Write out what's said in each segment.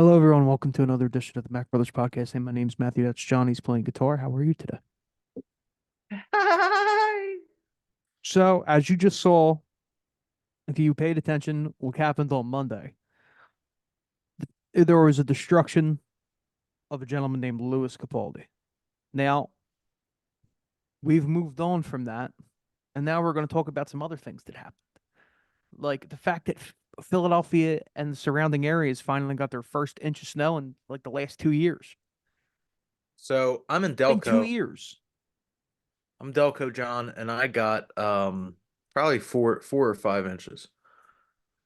Hello, everyone. Welcome to another edition of the Mack Brothers Podcast. Hey, my name's Matthew. That's John. He's playing guitar. How are you today? Hi. So, as you just saw, if you paid attention, what happened on Monday? There was a destruction of a gentleman named Louis Capaldi. Now, we've moved on from that, and now we're going to talk about some other things that happened. Like the fact that Philadelphia and the surrounding areas finally got their first inch of snow in like the last 2 years. So I'm in It's been two Delco. years. I'm Delco John, and I got probably four or 5 inches.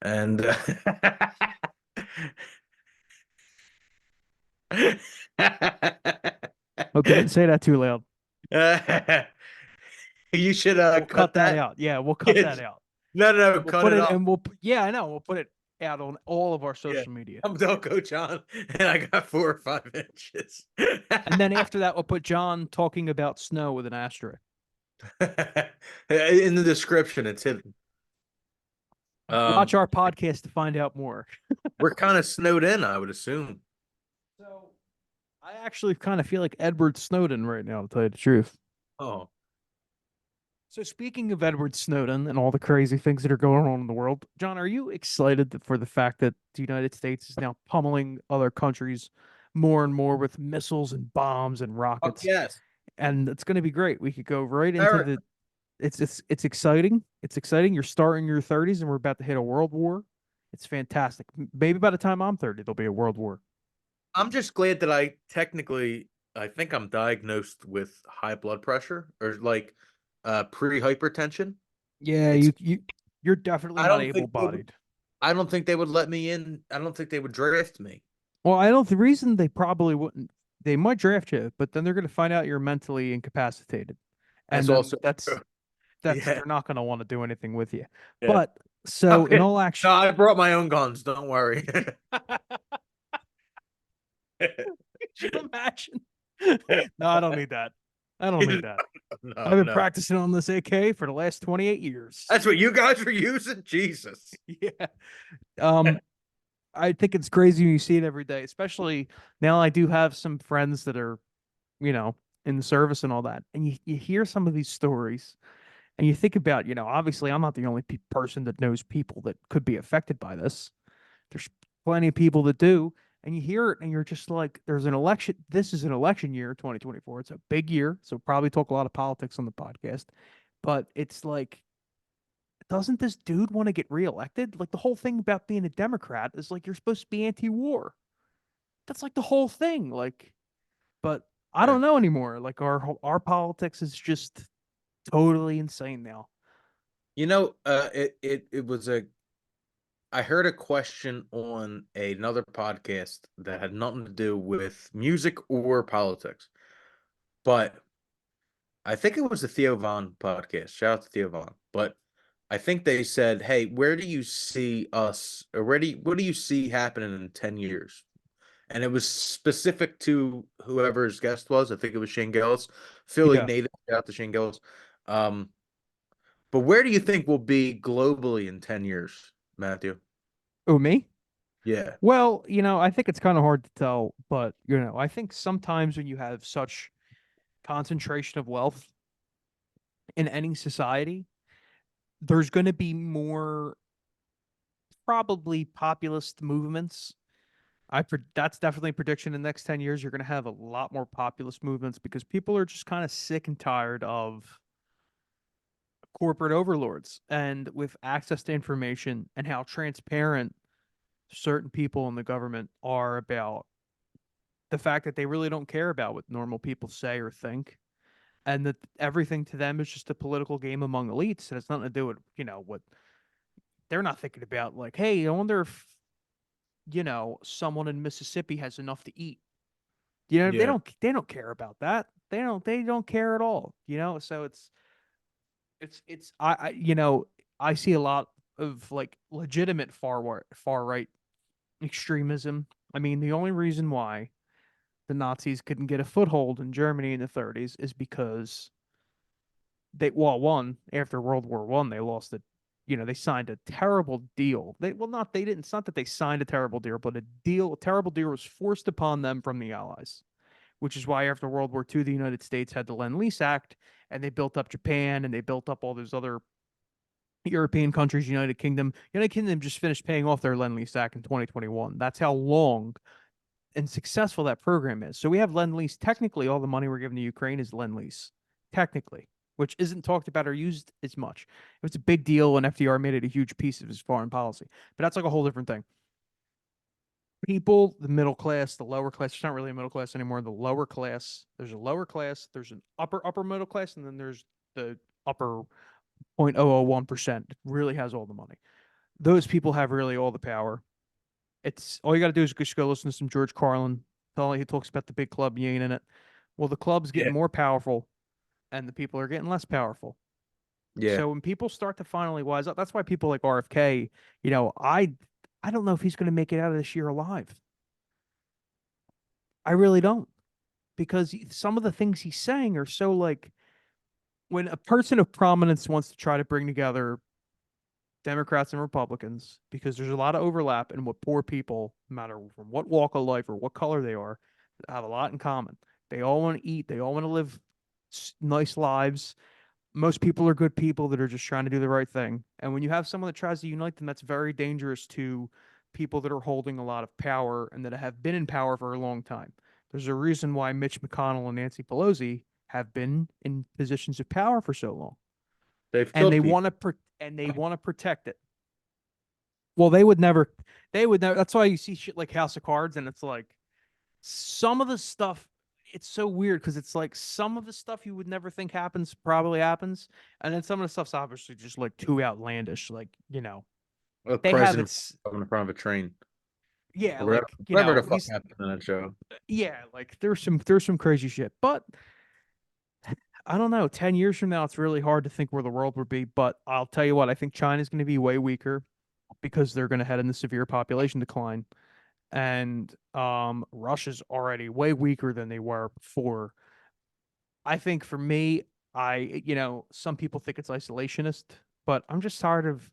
And Okay, say that too loud. you should We'll cut cut that that. out. Yeah, we'll cut that out. No, no, no, We'll cut put it it off. and yeah, I know. We'll put it out on all of our Yeah, social media. I'm Delco John, and I got 4 or 5 inches. And then after that, we'll put John talking about snow with an asterisk. In the description, it's hidden. Watch Um, our podcast to find out more. we're kind of snowed in, I would assume. So I actually kind of feel like Edward Snowden right now, to tell you the truth. Oh, So speaking of Edward Snowden and all the crazy things that are going on in the world, John, are you excited for the fact that the United States is now pummeling other countries more and more with missiles and bombs and fuck rockets? yes. And it's going to be great. We could go right into Eric, the it's exciting. It's exciting. You're starting your 30s and we're about to hit a world war. It's fantastic. Maybe by the time I'm 30, there'll be a world war. I'm just glad that I think I'm diagnosed with high blood pressure or like pre-hypertension. Yeah, It's you're definitely I not don't think they would able-bodied. I don't think they would let me in. I don't think they would draft me. Well, I don't the reason they probably wouldn't they might draft you, but then they're going to find out you're mentally incapacitated. And That's then also that's true. that's Yeah. they're not going to want to do anything with you. Yeah. But so in Okay. all No, action, I brought my own guns, don't worry. could you imagine? No, I don't need that. I don't need that. I've No, been no. practicing on this AK for the last 28 years. That's what you guys were using? Jesus. Yeah. Um, I think it's crazy when you see it every day, especially now I do have some friends that are, you know, in the service and all that. And you hear some of these stories and you think about, obviously I'm not the only person that knows people that could be affected by this. There's plenty of people that do. And you hear it and you're just like, there's an election. This is an election year, 2024. It's a big year. So probably talk a lot of politics on the podcast. But it's like, doesn't this dude want to get reelected? Like the whole thing about being a Democrat is like you're supposed to be anti-war. That's like the whole thing. Like, but I Yeah. don't know anymore. Like our politics is just totally insane now. It was a I heard a question on another podcast that had nothing to do with music or politics, but I think it was the Theo Von podcast. Shout out to Theo Von. But I think they said, "Hey, where do you see us, or what do you see happening in 10 years?" And it was specific to whoever his guest was. I think it was Shane Gillis, Philly Yeah. native. Shout out to Shane Gillis. Um, but where do you think we'll be globally in 10 years, Matthew? Oh, me? Yeah. Well, I think it's kind of hard to tell, but I think sometimes when you have such concentration of wealth in any society, there's going to be more probably populist movements. That's definitely a prediction in the next 10 years. You're going to have a lot more populist movements because people are just kind of sick and tired of corporate overlords and with access to information and how transparent certain people in the government are about the fact that they really don't care about what normal people say or think and that everything to them is just a political game among elites and it's nothing to do with what they're not thinking about. Like, hey, I wonder if someone in Mississippi has enough to eat. They Yeah. don't care about that. They don't care at all. So it's I see a lot of like legitimate far right extremism. I mean, the only reason why the Nazis couldn't get a foothold in Germany in the 30s is because one, after World War One, they lost it they signed a terrible deal. They didn't, it's not that they signed a terrible deal, but a terrible deal was forced upon them from the Allies, which is why after World War II, the United States had the Lend-Lease Act, and they built up Japan, and they built up all those other European countries, United Kingdom. United Kingdom just finished paying off their Lend-Lease Act in 2021. That's how long and successful that program is. So we have Lend-Lease. Technically, all the money we're giving to Ukraine is Lend-Lease, technically, which isn't talked about or used as much. It was a big deal, and FDR made it a huge piece of his foreign policy. But that's like a whole different thing. People, the middle class, the lower class, it's not really a middle class anymore. The lower class, there's a lower class, there's an upper middle class, and then there's the upper 0.001% really has all the money. Those people have really all the power. It's all you got to do is just go listen to some George Carlin. He talks about the big club, you ain't in it. Well, the club's getting more powerful, and the people are getting less powerful. Yeah. So when people start to finally wise up, that's why people like RFK, I don't know if he's going to make it out of this year alive. I really don't, because some of the things he's saying are so like, when a person of prominence wants to try to bring together Democrats and Republicans, because there's a lot of overlap in what poor people, no matter from what walk of life or what color they are, have a lot in common. They all want to eat. They all want to live nice lives. Most people are good people that are just trying to do the right thing. And when you have someone that tries to unite them, that's very dangerous to people that are holding a lot of power and that have been in power for a long time. There's a reason why Mitch McConnell and Nancy Pelosi have been in positions of power for so long. They've And killed they people. want to protect it. Well, they would never. That's why you see shit like House of Cards, and it's like some of the stuff. It's so weird because it's like some of the stuff you would never think happens probably happens, and then some of the stuff's obviously just like too outlandish. Like A they have president its in front of a train. yeah, Or like whatever the fuck he's happened in that show. yeah, like there's some crazy shit, but I don't know. 10 years from now, it's really hard to think where the world would be. But I'll tell you what, I think China's going to be way weaker because they're going to head into severe population decline. And Russia's already way weaker than they were before. I think for me, some people think it's isolationist, but I'm just tired of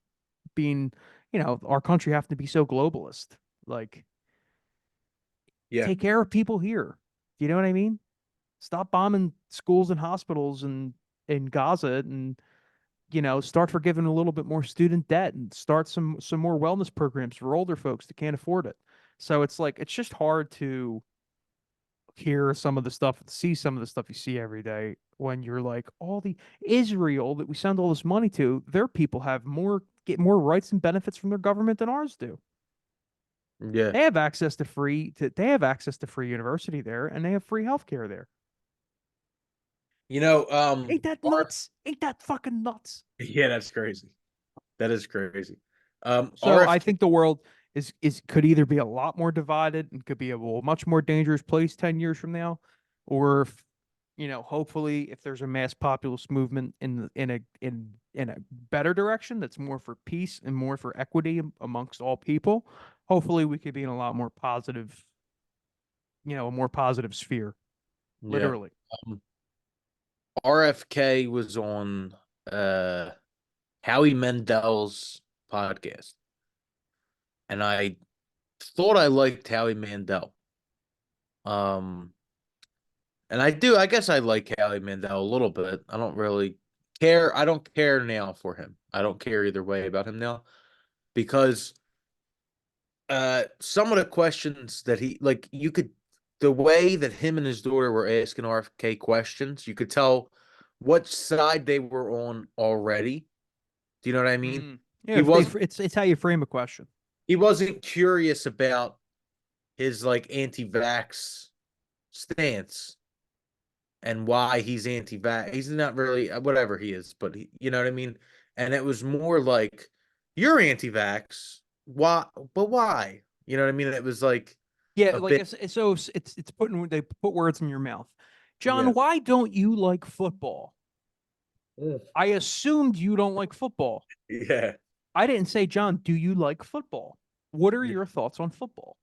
being, our country having to be so globalist. Like, Yeah. take care of people here. You know what I mean? Stop bombing schools and hospitals and in Gaza, and start forgiving a little bit more student debt, and start some more wellness programs for older folks that can't afford it. So it's like it's just hard to hear some of the stuff, see some of the stuff you see every day when you're like, all the Israel that we send all this money to, their people get more rights and benefits from their government than ours do. Yeah. They have access to free university there, and they have free healthcare there. Ain't that nuts? Ain't that fucking nuts? Yeah, that's crazy. That is crazy. So I RFK. think the world is could either be a lot more divided and could be a much more dangerous place 10 years from now, or if, hopefully if there's a mass populist movement in a better direction that's more for peace and more for equity amongst all people, hopefully we could be in a lot more positive, a more positive sphere, Yeah. literally. RFK was on Howie Mandel's podcast, and I thought I liked Howie Mandel. And I guess I like Howie Mandel a little bit. I don't really care. I don't care now for him. I don't care either way about him now, because some of the questions that the way that him and his daughter were asking RFK questions, you could tell what side they were on already. Do you know what I mean? Yeah, He was it's how you frame a question. he wasn't curious about his like anti-vax stance and why he's anti-vax. He's not really whatever he is, but you know what I mean? And it was more like, you're anti-vax. Why? But why? You know what I mean? It was like Yeah, a like bit. it's putting they put words in your mouth. Yeah. John, why don't you like football? Mm. I assumed you don't like football. Yeah. I didn't say, John, do you like football? What are Yeah. your thoughts on football?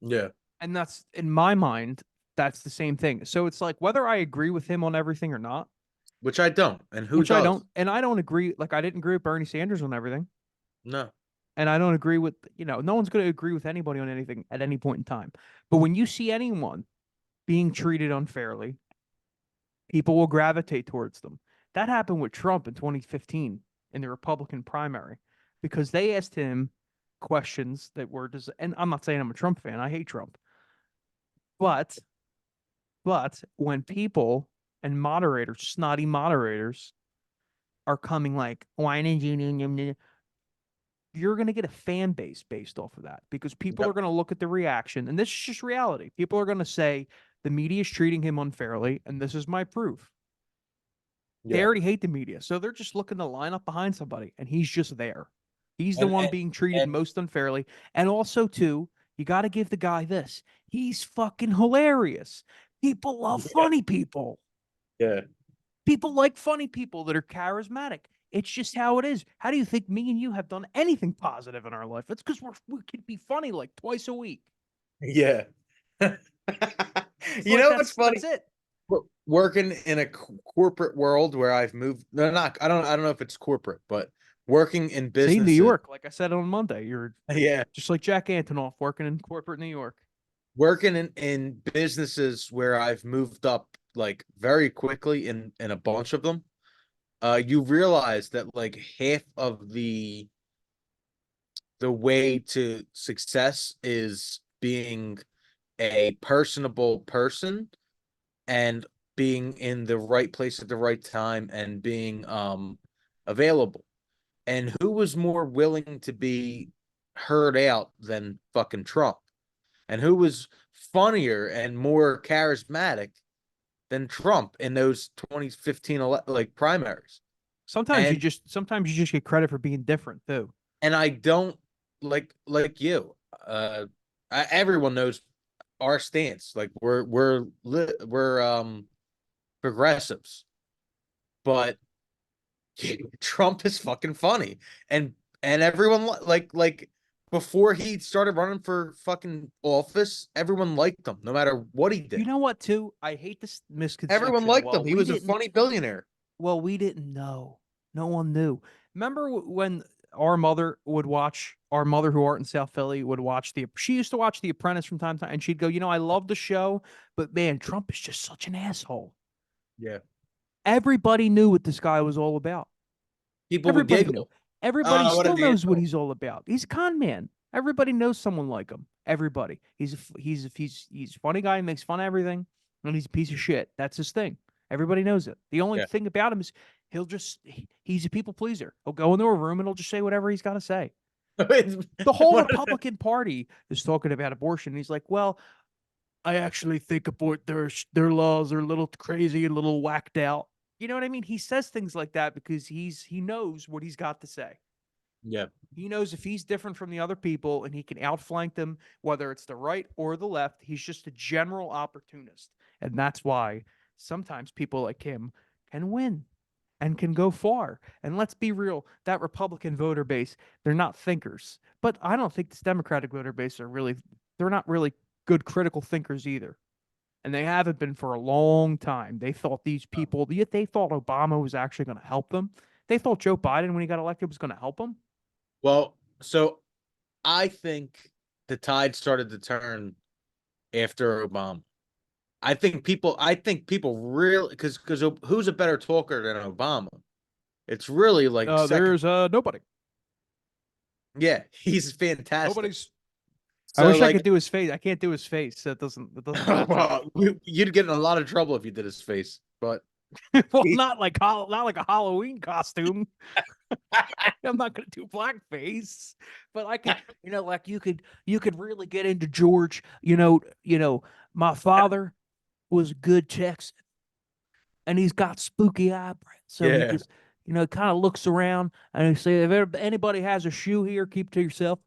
Yeah. And that's in my mind, that's the same thing. So it's like whether I agree with him on everything or not, which I don't. And who which I does? don't, and I don't agree. Like I didn't agree with Bernie Sanders on everything, No. and I don't agree with no one's going to agree with anybody on anything at any point in time. But when you see anyone being treated unfairly, people will gravitate towards them. That happened with Trump in 2015 in the Republican primary because they asked him questions that were and I'm not saying I'm a Trump fan. I hate Trump. But when people and moderators, snotty moderators, are coming like, why didn't you? You're going to get a fan base based off of that because people are Yep. going to look at the reaction. And this is just reality. People are going to say the media is treating him unfairly. And this is my proof. They Yeah. already hate the media. So they're just looking to line up behind somebody. And he's just there. He's the And one and, being treated and most unfairly. And also, too, you got to give the guy this. He's fucking hilarious. People love yeah. funny people. Yeah. People like funny people that are charismatic. It's just how it is. How do you think me and you have done anything positive in our life? It's because we can be funny like twice a week. Yeah. It's You like know what's that's funny? it. Working in a corporate world where I've moved, no, not, I don't know if it's corporate, but working in See, New businesses. York, like I said on Monday, you're Yeah. just like Jack Antonoff working in corporate New York. Working in businesses where I've moved up like very quickly in a bunch of them, you realize that like half of the way to success is being a personable person and being in the right place at the right time and being available. And who was more willing to be heard out than fucking Trump? And who was funnier and more charismatic than Trump in those 2015 like primaries? And Sometimes you just get credit for being different too. I don't like you. Everyone knows our stance. Like we're progressives, but Trump is fucking funny, and everyone like before he started running for fucking office, everyone liked him no matter what he You did. know what too? I hate this Everyone misconception. liked him. He was a funny billionaire. We didn't know. No one knew. Remember when our mother who art in South Philly would watch she used to watch The Apprentice from time to time, and she'd go, I love the show, but man, Trump is just such an asshole. Yeah, Everybody knew what this guy was all about. people would Everybody knew. giggle. Everybody What still an knows what asshole. he's all about. He's a con man. Everybody knows someone like him. Everybody. He's a funny guy. He makes fun of everything, and he's a piece of shit. That's his thing. Everybody knows it. The only Yeah. thing about him is he's a people pleaser. He'll go into a room and he'll just say whatever he's got to say. The whole Republican Party is talking about abortion. And he's like, well, I actually think their laws are a little crazy and a little whacked out. You know what I mean? He says things like that because he knows what he's got to say. Yeah. He knows if he's different from the other people and he can outflank them, whether it's the right or the left, he's just a general opportunist. And that's why sometimes people like him can win and can go far. And let's be real, that Republican voter base, they're not thinkers. But I don't think this Democratic voter base they're not really good critical thinkers either. And they haven't been for a long time. They thought they thought Obama was actually going to help them. They thought Joe Biden, when he got elected, was going to help them. Well, so I think the tide started to turn after Obama. I think people really because who's a better talker than Obama? It's really like second. There's nobody. Yeah, he's fantastic. Nobody's. I So wish I like, could do his face. I can't do his face. That doesn't match up. well, you'd get in a lot of trouble if you did his face. But Well, not like a Halloween costume. I'm not gonna do blackface, but I could, like you could really get into George. My father was a good Texan, and he's got spooky eyebrows, so he yeah, just, kind of looks around and he say, if anybody has a shoe here, keep to yourself.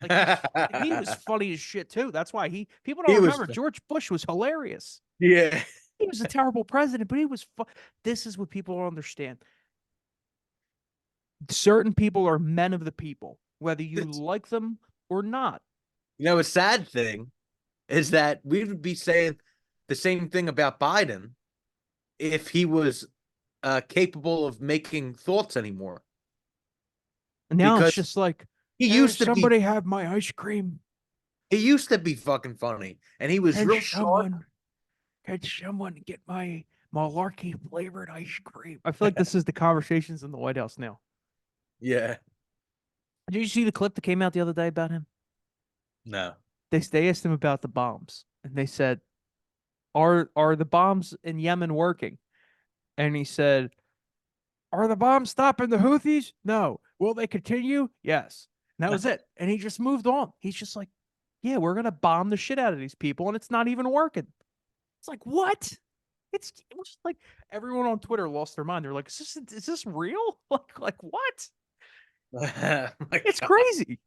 Like he was funny as shit too. That's why people don't he was remember George Bush was hilarious. yeah. He was a terrible president, but he was. This is what people don't understand. Certain people are men of the people, whether you like them or not. A sad thing is that we would be saying the same thing about Biden if he was capable of making thoughts anymore. And now it's Because just like, he hey, used to be somebody have my ice cream. he used to be fucking funny, and he was Can real sharp. someone, can someone get my malarkey flavored ice cream? I feel like this is the conversations in the White House now. Yeah. Did you see the clip that came out the other day about him? No. They asked him about the bombs, and they said, "Are the bombs in Yemen working?" And he said, "Are the bombs stopping the Houthis? No. Will they continue? Yes." And that was it. And he just moved on. He's just like, "Yeah, we're gonna bomb the shit out of these people, and it's not even working." It's like, what? It was like everyone on Twitter lost their mind. They're like, is this real? Like what? My It's God. crazy.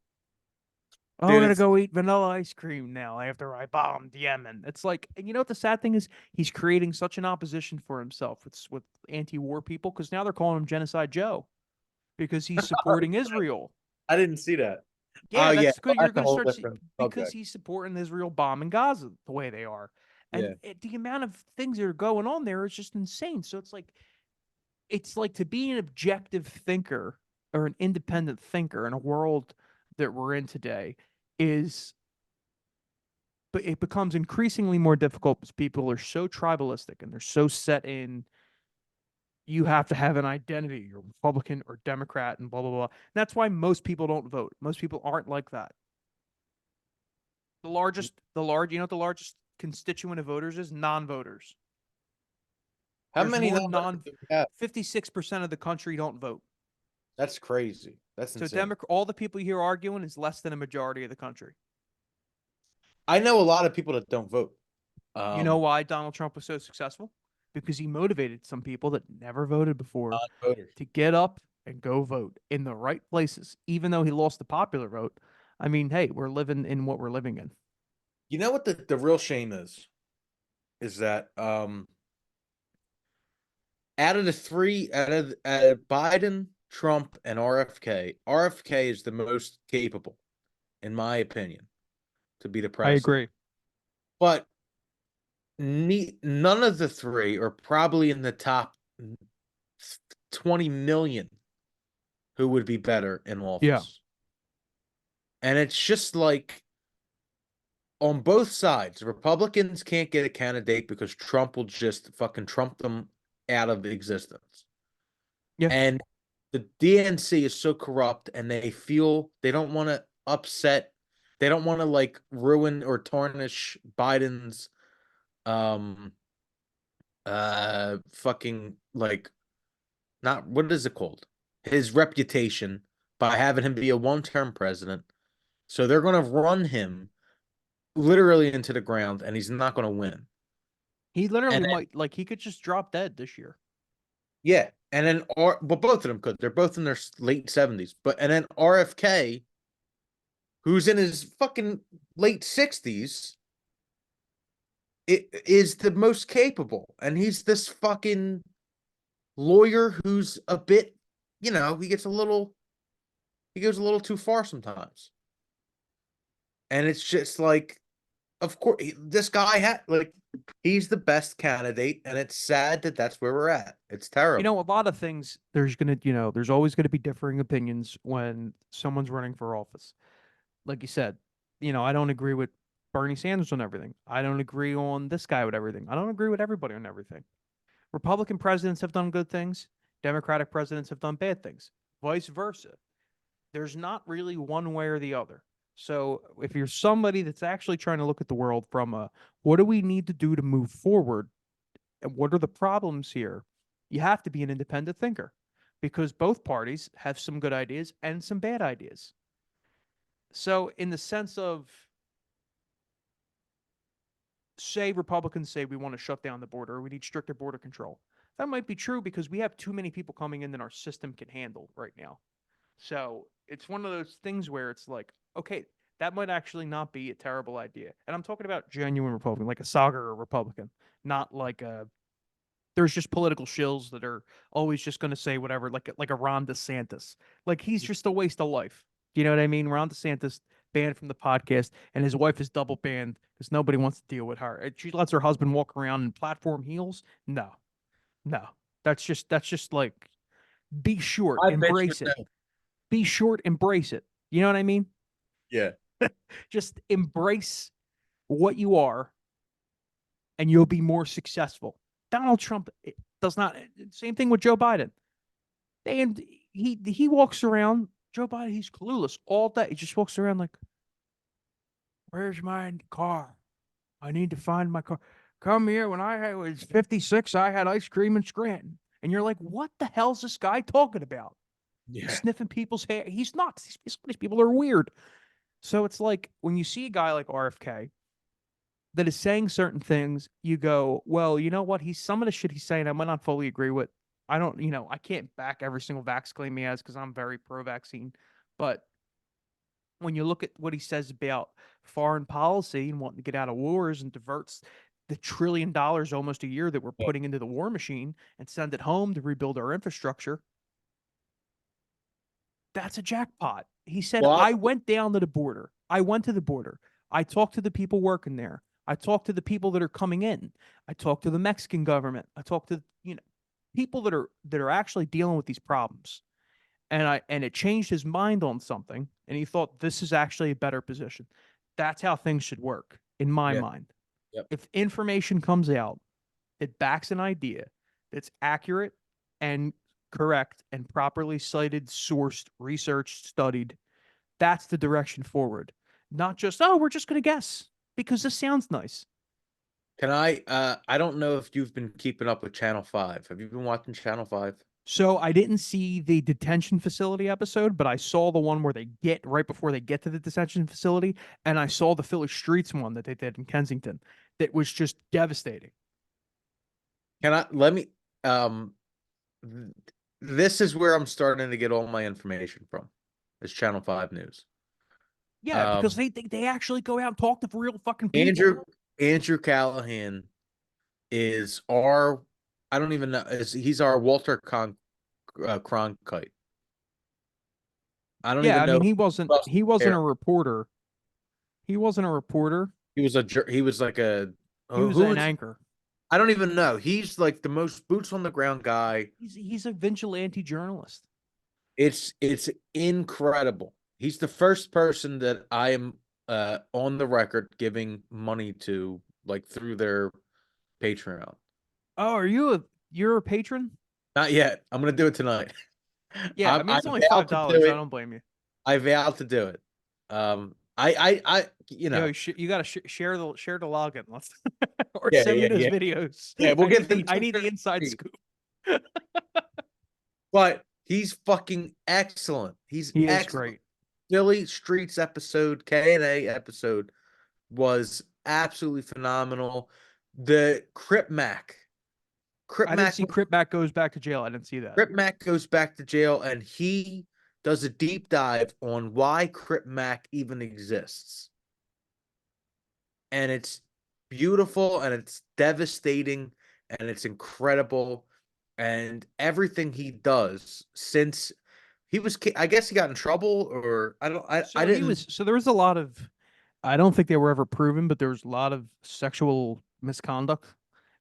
Oh, I'm Dude, gonna it's go eat vanilla ice cream now after I bombed Yemen. It's like, and you know what the sad thing is? He's creating such an opposition for himself with anti-war people because now they're calling him Genocide Joe because he's supporting Israel. I didn't see that. Oh Yeah, yeah, that's well, good. You're that's a gonna whole start different because subject. he's supporting Israel bombing Gaza the way they are, Yeah. and the amount of things that are going on there is just insane. So it's like to be an objective thinker or an independent thinker in a world that we're in today is but it becomes increasingly more difficult because people are so tribalistic and they're so set in you have to have an identity, you're Republican or Democrat and blah blah blah. That's why most people don't vote. Most people aren't like that. You know what the largest constituent of voters is? Non-voters. How There's many more non-voters non do we have? 56% of the country don't vote. That's crazy. That's So insane. All the people you hear arguing is less than a majority of the country. I know a lot of people that don't vote. You know Um, why Donald Trump was so successful? Because he motivated some people that never voted before non-voters. to get up and go vote in the right places, even though he lost the popular vote. I mean, hey, we're living in what we're living in. You know what the real shame is that out of the three, out of Biden, Trump, and RFK is the most capable, in my opinion, to be the I president. agree. But none of the three are probably in the top 20 million who would be better in Yeah. office. And it's just like on both sides, Republicans can't get a candidate because Trump will just fucking Trump them out of existence. Yeah. And the DNC is so corrupt and they feel they don't want to upset, they don't want to like ruin or tarnish Biden's um fucking like not what is it called? His reputation by having him be a one-term president. So they're going to run him literally into the ground and he's not going to win. He And literally then, might, like, he could just drop dead this year. yeah, and then but both of them could. They're both in their late 70s. But and then RFK, who's in his fucking late 60s, it is the most capable. And he's this fucking lawyer who's a bit, he goes a little too far sometimes. And it's just like, of course, this guy had like he's the best candidate, and it's sad that that's where we're at. It's You know, terrible. a lot of things, there's always going to be differing opinions when someone's running for office. Like you said, I don't agree with Bernie Sanders on everything. I don't agree on this guy with everything. I don't agree with everybody on everything. Republican presidents have done good things, Democratic presidents have done bad things, vice versa. There's not really one way or the other. So if you're somebody that's actually trying to look at the world from a what do we need to do to move forward and what are the problems here, you have to be an independent thinker because both parties have some good ideas and some bad ideas. So in the sense of say Republicans say we want to shut down the border, or we need stricter border control. That might be true because we have too many people coming in that our system can handle right now. So it's one of those things where it's like, okay, that might actually not be a terrible idea. And I'm talking about genuine Republican, like a Sagar Republican, not like a. There's just political shills that are always just going to say whatever, like a Ron DeSantis. Like he's just a waste of life. You know what I mean? Ron DeSantis banned from the podcast, and his wife is double banned because nobody wants to deal with her. She lets her husband walk around in platform heels. No, no. That's just like, be short, I bet you embrace it. know. Be short, embrace it. You know what I mean? Yeah. Just embrace what you are, and you'll be more successful. Donald Trump does not. Same thing with Joe Biden. And he walks around. Joe Biden, he's clueless all day. He just walks around like, "Where's my car? I need to find my car. Come here. When I was 56, I had ice cream in Scranton." And you're like, "What the hell's this guy talking about? He's Yeah. sniffing people's hair. He's nuts. These people are weird." So it's like when you see a guy like RFK that is saying certain things, you go, well, you know what? He's some of the shit he's saying, I might not fully agree with. I don't, I can't back every single vax claim he has because I'm very pro vaccine. But when you look at what he says about foreign policy and wanting to get out of wars and diverts the $1 trillion almost a year that we're putting into the war machine and send it home to rebuild our infrastructure, that's a jackpot. He said, Well, I went down to the border. I went to the border. I talked to the people working there. I talked to the people that are coming in. I talked to the Mexican government. I talked to, people that are actually dealing with these problems. And it changed his mind on something, and he thought this is actually a better position. That's how things should work in my yeah. mind. Yep. If information comes out that backs an idea that's accurate and correct and properly cited, sourced, researched, studied, that's the direction forward. Not just, oh, we're just going to guess because this sounds nice. Can I don't know if you've been keeping up with Channel 5. Have you been watching Channel 5? So I didn't see the detention facility episode, but I saw the one where they get right before they get to the detention facility, and I saw the Philly Streets one that they did in Kensington that was just devastating. Can I let me this is where I'm starting to get all my information from. It's Channel 5 News. Yeah, because they actually go out and talk to real fucking people. Andrew Callahan is our I don't even know he's our Walter Cronkite. I don't Yeah, even I know mean who else he wasn't there. a reporter. He wasn't a reporter. He was like a He was who an is anchor. I don't even know. He's like the most boots on the ground guy. He's a vigilante journalist. It's incredible. He's the first person that I am on the record giving money to like through their Patreon. Oh, you're a patron? Not yet. I'm gonna do it tonight. Yeah, I mean I it's only vowed to do $5. I it. don't blame you. I vowed to do it. You Yo, know, you gotta share the login. Let's or yeah, send me yeah, those yeah, videos. yeah. We'll get them. I need the inside scoop. But he's fucking excellent. He's He is excellent. great. Philly Streets episode, K&A episode was absolutely phenomenal. The Crip I didn't Mac, see Crip Mack goes back to jail. I didn't see that. Crip Mac goes back to jail, and he does a deep dive on why Crip Mac even exists. And it's beautiful, and it's devastating, and it's incredible, and everything he does since I guess he got in trouble, or I didn't. So there was a lot of, I don't think they were ever proven, but there was a lot of sexual misconduct.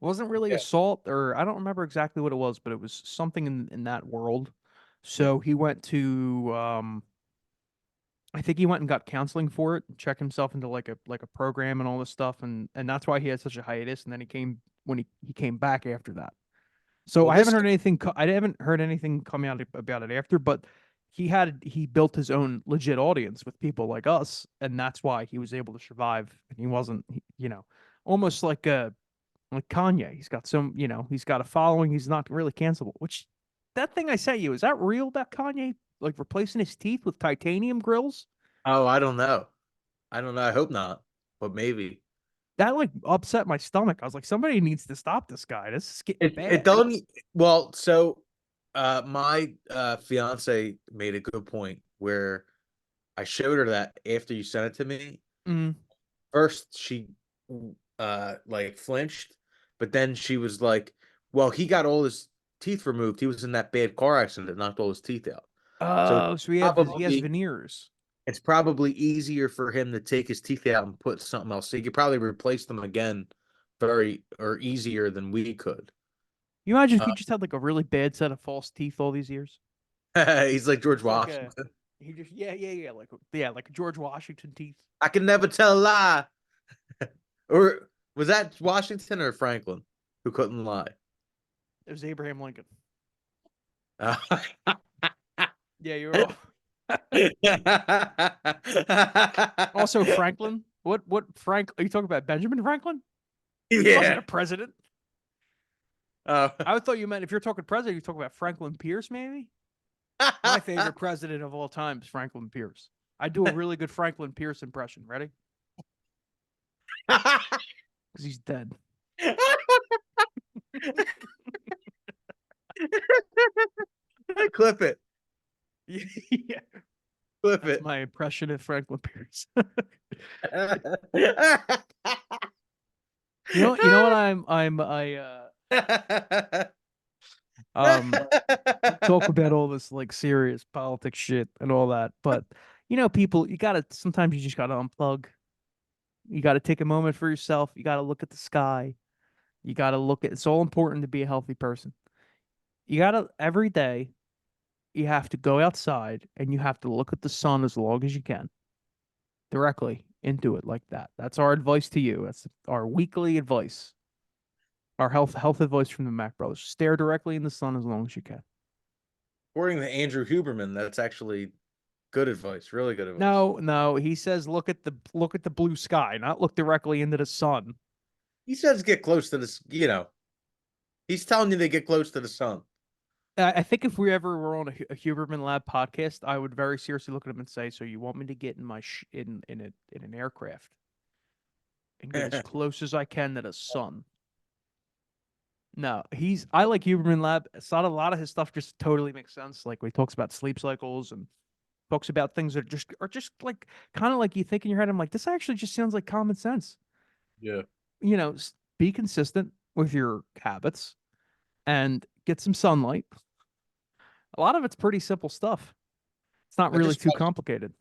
It wasn't really Yeah, assault, or I don't remember exactly what it was, but it was something in that world. yeah. So he went to I think he went and got counseling for it, check himself into like a program and all this stuff, and that's why he had such a hiatus. And then he came when he came back after that. So Well, I haven't this heard anything. I haven't heard anything coming out about it after, but he built his own legit audience with people like us, and that's why he was able to survive. And he wasn't, almost like Kanye. He's got he's got a following. He's not really cancelable. Which that thing I sent you, is that real about Kanye? Like replacing his teeth with titanium grills? Oh, I don't know. I don't know. I hope not, but maybe. That like upset my stomach. I was like, somebody needs to stop this guy. This is getting It bad. doesn't. Well, so my fiance made a good point where I showed her that after you sent it to me. Mm. First, she like flinched, but then she was like, "Well, he got all his teeth removed. He was in that bad car accident that knocked all his teeth out. So Oh, so he has veneers. it's probably easier for him to take his teeth out and put something else. So he could probably replace them again very or easier than we could." You imagine if he just had like a really bad set of false teeth all these years? He's like George Just like a Washington. he just like George Washington teeth. I can never tell a lie. Or was that Washington or Franklin who couldn't lie? It was Abraham Lincoln. Uh, Yeah, you're off. Also Franklin. What Frank are you talking about? Benjamin Franklin? He wasn't yeah. a president. Uh, I thought you meant if you're talking president, you're talking about Franklin Pierce, maybe? My favorite president of all time is Franklin Pierce. I do a really good Franklin Pierce impression. Ready? Because he's dead. Clip it. Yeah. Clip That's it. my impression of Franklin Pierce. You know what um talk about all this like serious politics shit and all that, but people, you gotta sometimes you just gotta unplug. You gotta take a moment for yourself. You gotta look at the sky. You gotta look at it's all important to be a healthy person. You gotta every day you have to go outside and you have to look at the sun as long as you can. Directly into it like that. That's our advice to you. That's our weekly advice. Our health advice from the Mack Brothers. Stare directly in the sun as long as you can. According to Andrew Huberman, that's actually good advice. Really good advice. No, he says look at the blue sky, not look directly into the sun. He says get close to this, he's telling you to get close to the sun. I think if we ever were on a Huberman Lab podcast, I would very seriously look at him and say, "So you want me to get in my in an aircraft and get as close as I can to the sun?" No, I like Huberman Lab. It's not a lot of his stuff just totally makes sense. Like when he talks about sleep cycles and talks about things that are just like kind of like you think in your head. I'm like, this actually just sounds like common sense. Yeah. Be consistent with your habits and get some sunlight. A lot of it's pretty simple stuff. It's not I really just too watched, complicated.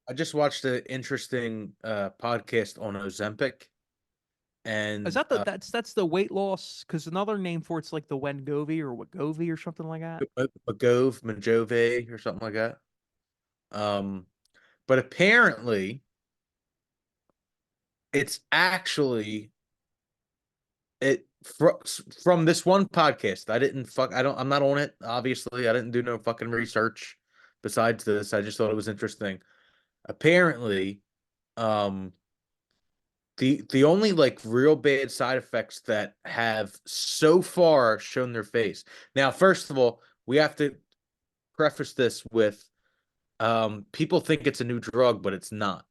I just watched an interesting podcast on Ozempic, Is and that that's the weight loss? Because another name for it's like the Wegovy or Wegovy or something like that. Majove or something like that. Um, but apparently it's actually from this one podcast. I'm not on it, obviously. I didn't do no fucking research besides this. I just thought it was interesting. Apparently, um, the only like real bad side effects that have so far shown their face. Now, first of all, we have to preface this with people think it's a new drug, but it's not.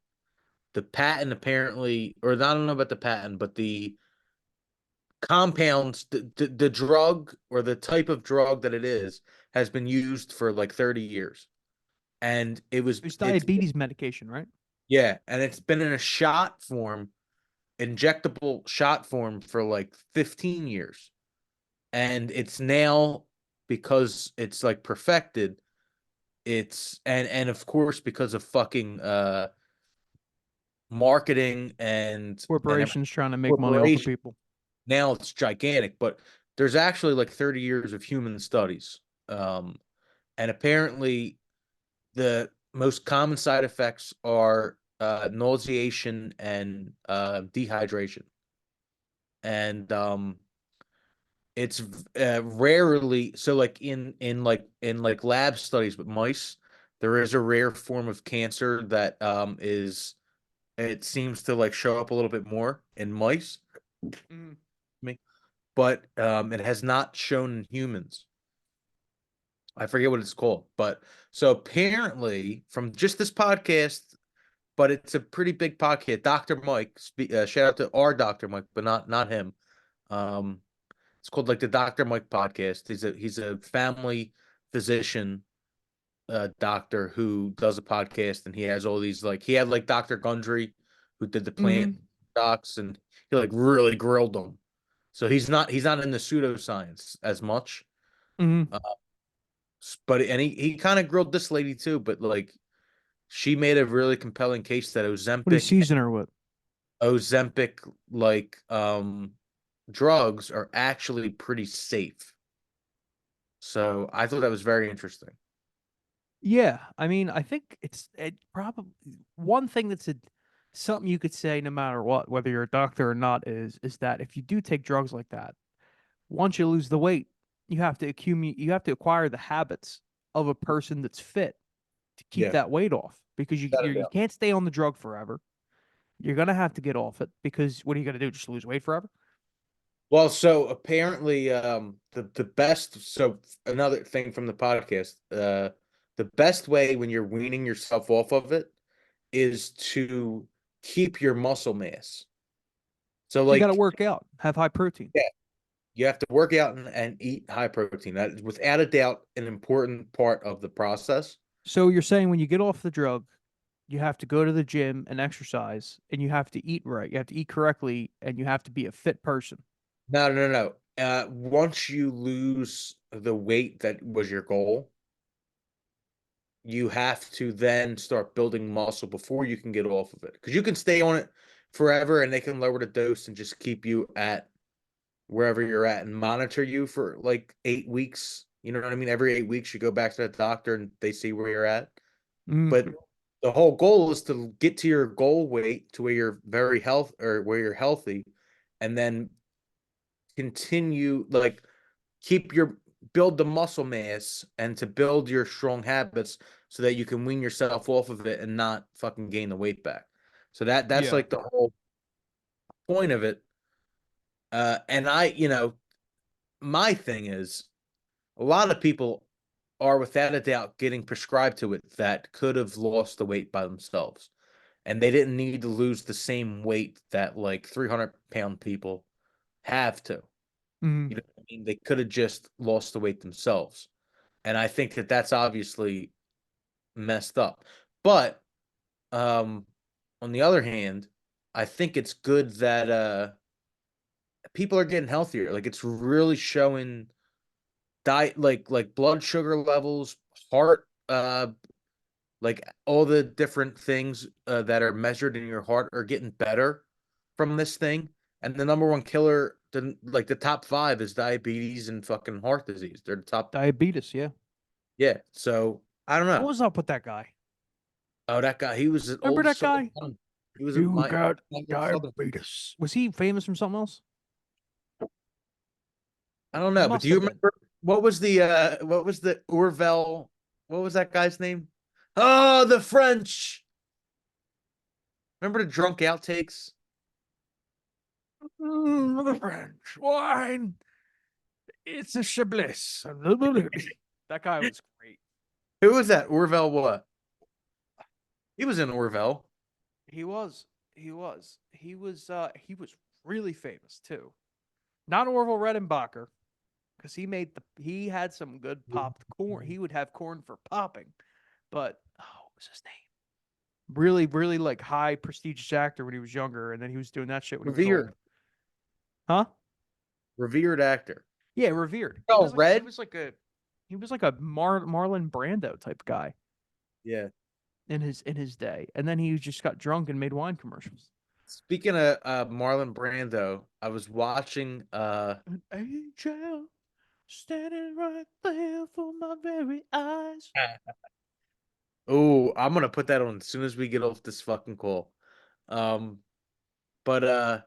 The patent apparently, or I don't know about the patent, but the compounds, the drug or the type of drug that it is has been used for like 30 years. And It's it's diabetes medication, right? yeah, and it's been in a shot form, injectable shot form for like 15 years. And it's now, because it's like perfected, and of course because of fucking marketing and every Corporations trying to make money off of corporation, people. now it's gigantic, but there's actually like 30 years of human studies. Um, and apparently the most common side effects are nauseation and dehydration. And it's rarely so, like in lab studies with mice, there is a rare form of cancer that is it seems to like show up a little bit more in mice. Mm. Me, but it has not shown in humans. I forget what it's called, but so apparently from just this podcast, but it's a pretty big podcast. Dr. Mike, shout out to our Dr. Mike, but not him. Um, it's called like the Dr. Mike podcast. He's a family physician doctor who does a podcast, and he has all these like he had like Dr. Gundry who did the plant Mm-hmm. docs, and he like really grilled them. So he's not in the pseudoscience as much. Mm-hmm. Uh, but and he kind of grilled this lady too, but like she made a really compelling case that What do you season her with? Ozempic like drugs are actually pretty safe. So I thought that was very interesting. Yeah, I mean, I think it probably one thing that's something you could say no matter what, whether you're a doctor or not, is that if you do take drugs like that, once you lose the weight, you have to acquire the habits of a person that's fit to keep Yeah, that weight off because without a you doubt. can't stay on the drug forever. You're gonna have to get off it because what are you gonna do? Just lose weight forever? Well, so apparently, the best. So another thing from the podcast, the best way when you're weaning yourself off of it is to keep your muscle mass. So, So you got to like, work out, have high protein. yeah, you have to work out and eat high protein. That is without a doubt an important part of the process. So you're saying when you get off the drug, you have to go to the gym and exercise, and you have to eat right. You have to eat correctly, and you have to be a fit person. No, no, no. Once you lose the weight that was your goal, you have to then start building muscle before you can get off of it. Because you can stay on it forever and they can lower the dose and just keep you at wherever you're at and monitor you for like 8 weeks. You know what I mean? Every 8 weeks, you go back to the doctor and they see where you're at. But Mm, the whole goal is to get to your goal weight to where you're very health or where you're healthy and then continue like keep your build the muscle mass and to build your strong habits so that you can wean yourself off of it and not fucking gain the weight back. So that's yeah. like the whole point of it. And my thing is a lot of people are without a doubt getting prescribed to it that could have lost the weight by themselves. And they didn't need to lose the same weight that like 300-pound people have to. Mm, You know what I mean? They could have just lost the weight themselves. And I think that that's obviously messed up. But um, on the other hand, I think it's good that people are getting healthier. Like it's really showing diet, like blood sugar levels, heart, like all the different things that are measured in your heart are getting better from this thing. And the number one killer, like the top five, is diabetes and fucking heart disease. They're the top. diabetes. Yeah. Yeah. So I don't What know. was up with that guy? Oh, that guy, he was an Remember old that Southern guy? son. He was You my got old Southern. diabetes. Was he famous from something else? I don't He know, but must do you have been. remember what was the Orville? What was that guy's name? Oh, the French. Remember the drunk outtakes? The French wine. It's a Chablis. That guy was great. Who was that? Orville what? He was in Orville. He was. He was. He was. He was really famous too. Not Orville Redenbacher, because he had some good popped corn. He would have corn for popping, but what was his name? Really, really like high prestigious actor when he was younger, and then he was doing that shit when he was old. Revered. Huh? Revered actor. Yeah, revered. Oh, Red? He was like a Marlon Brando type guy Yeah. in his day, and then he just got drunk and made wine commercials. Speaking of Marlon Brando, I was watching An angel standing right there for my very eyes. oh, I'm gonna put that on as soon as we get off this fucking call. Um, but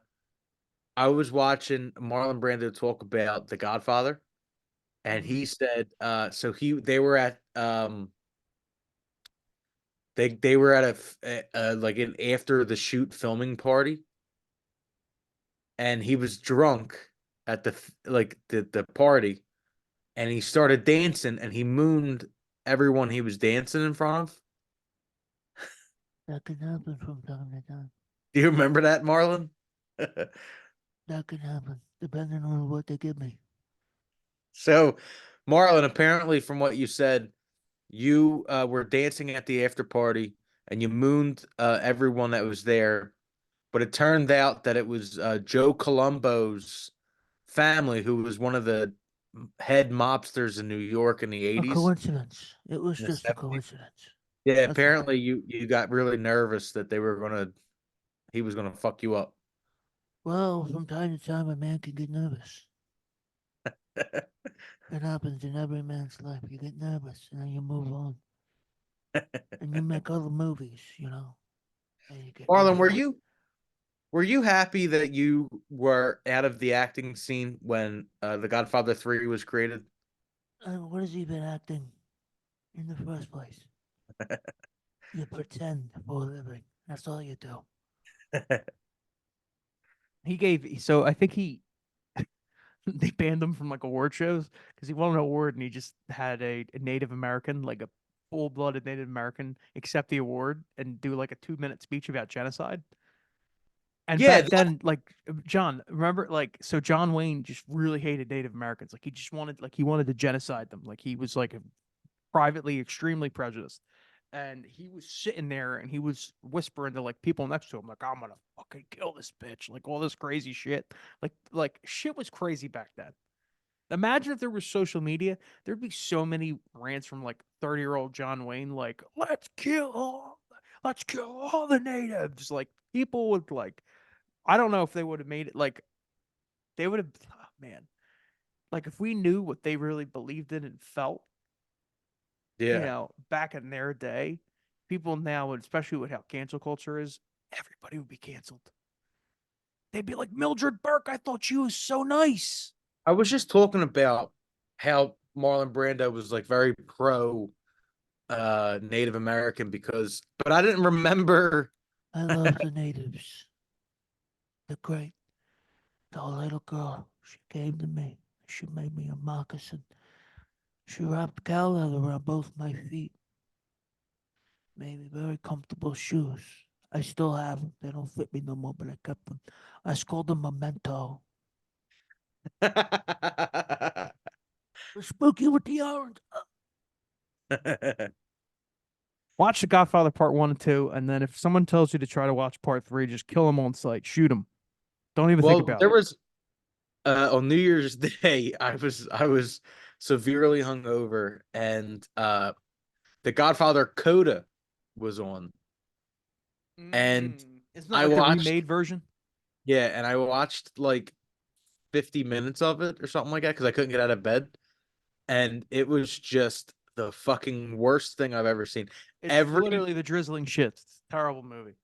I was watching Marlon Brando talk about The Godfather, and Mhm. he said, so they were at they were at like an after the shoot filming party, and he was drunk at the party, and he started dancing, and he mooned everyone he was dancing in front of. That can happen from time to time. Do you remember that, Marlon? That can happen, depending on what they give me. So, Marlon, apparently, from what you said, you were dancing at the after party and you mooned everyone that was there, but it turned out that it was Joe Colombo's family, who was one of the head mobsters in New York in the A 80s coincidence. It was and the just a 70s. coincidence. Yeah, That's all. apparently you got really nervous that he was gonna fuck you up. Well, from time to time, a man can get nervous. It happens in every man's life. You get nervous and then you move on. And you make other movies, and you get Marlon, nervous. were you happy that you were out of the acting scene when The Godfather 3 was created? What has he been acting in the first place? You pretend for a living. That's all you do. So I think they banned him from like award shows because he won an award and he just had a Native American, like a full-blooded Native American, accept the award and do like a 2-minute speech about genocide. And Yeah, back then, like John, remember, like so John Wayne just really hated Native Americans. Like he wanted to genocide them. Like he was like privately extremely prejudiced. And he was sitting there and he was whispering to like people next to him, like, I'm gonna fucking kill this bitch, like all this crazy shit. Like shit was crazy back then. Imagine if there was social media, there'd be so many rants from like 30-year-old John Wayne, like, let's kill all the natives. Like people would like I don't know if they would have made it like they would have man. Like if we knew what they really believed in and felt, yeah. back in their day, people now, especially with how cancel culture is, everybody would be canceled. They'd be like, Mildred Burke, I thought she was so nice. I was just talking about how Marlon Brando was like very pro Native American but I didn't remember. I love the natives. They're great. The little girl, she came to me. She made me a moccasin. She wrapped cow leather around both my feet. Made me very comfortable shoes. I still have them. They don't fit me no more, but I kept them. I called them Memento. We're spooky with the orange. Watch The Godfather Part 1 and 2, and then if someone tells you to try to watch Part 3, just kill them on sight. Shoot them. Don't even think Well, about there it. was on New Year's Day, I was severely hungover, and The Godfather Coda was on, and Isn't that I like the watched, remade version? yeah, and I watched like 50 minutes of it or something like that because I couldn't get out of bed, and it was just the fucking worst thing I've ever seen. It's Every literally the drizzling shit. It's a terrible movie.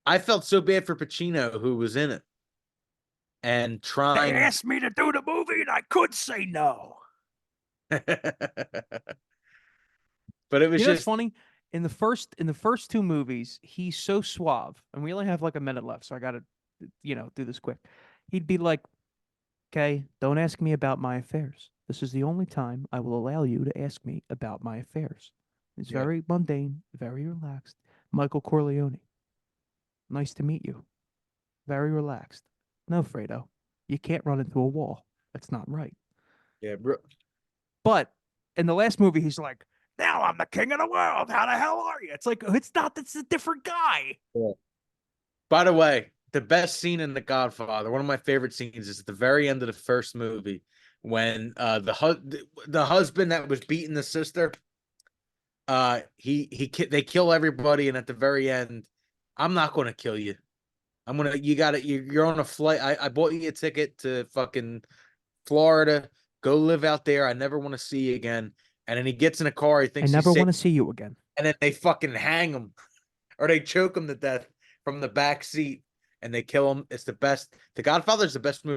I felt so bad for Pacino who was in it and They trying. asked me to do the movie and I could say no. But it was It's just funny. In the first two movies, he's so suave, and we only have like a minute left, so I gotta, do this quick. He'd be like, "Okay, don't ask me about my affairs. This is the only time I will allow you to ask me about my affairs." It's yeah, very mundane, very relaxed. Michael Corleone. Nice to meet you. Very relaxed. No, Fredo, you can't run into a wall. That's not right. yeah, bro. But in the last movie, he's like, now I'm the king of the world. How the hell are you? It's like, it's not, that's a different guy. Yeah. By the way, the best scene in The Godfather, one of my favorite scenes, is at the very end of the first movie when the husband that was beating the sister, they kill everybody, and at the very end, I'm not going to kill you. You got it. You're on a flight. I bought you a ticket to fucking Florida. Go live out there. I never want to see you again. And then he gets in a car. He I thinks never he's want safe, to see you again. and then they fucking hang him or they choke him to death from the back seat and they kill him. It's the best. The Godfather is the best movie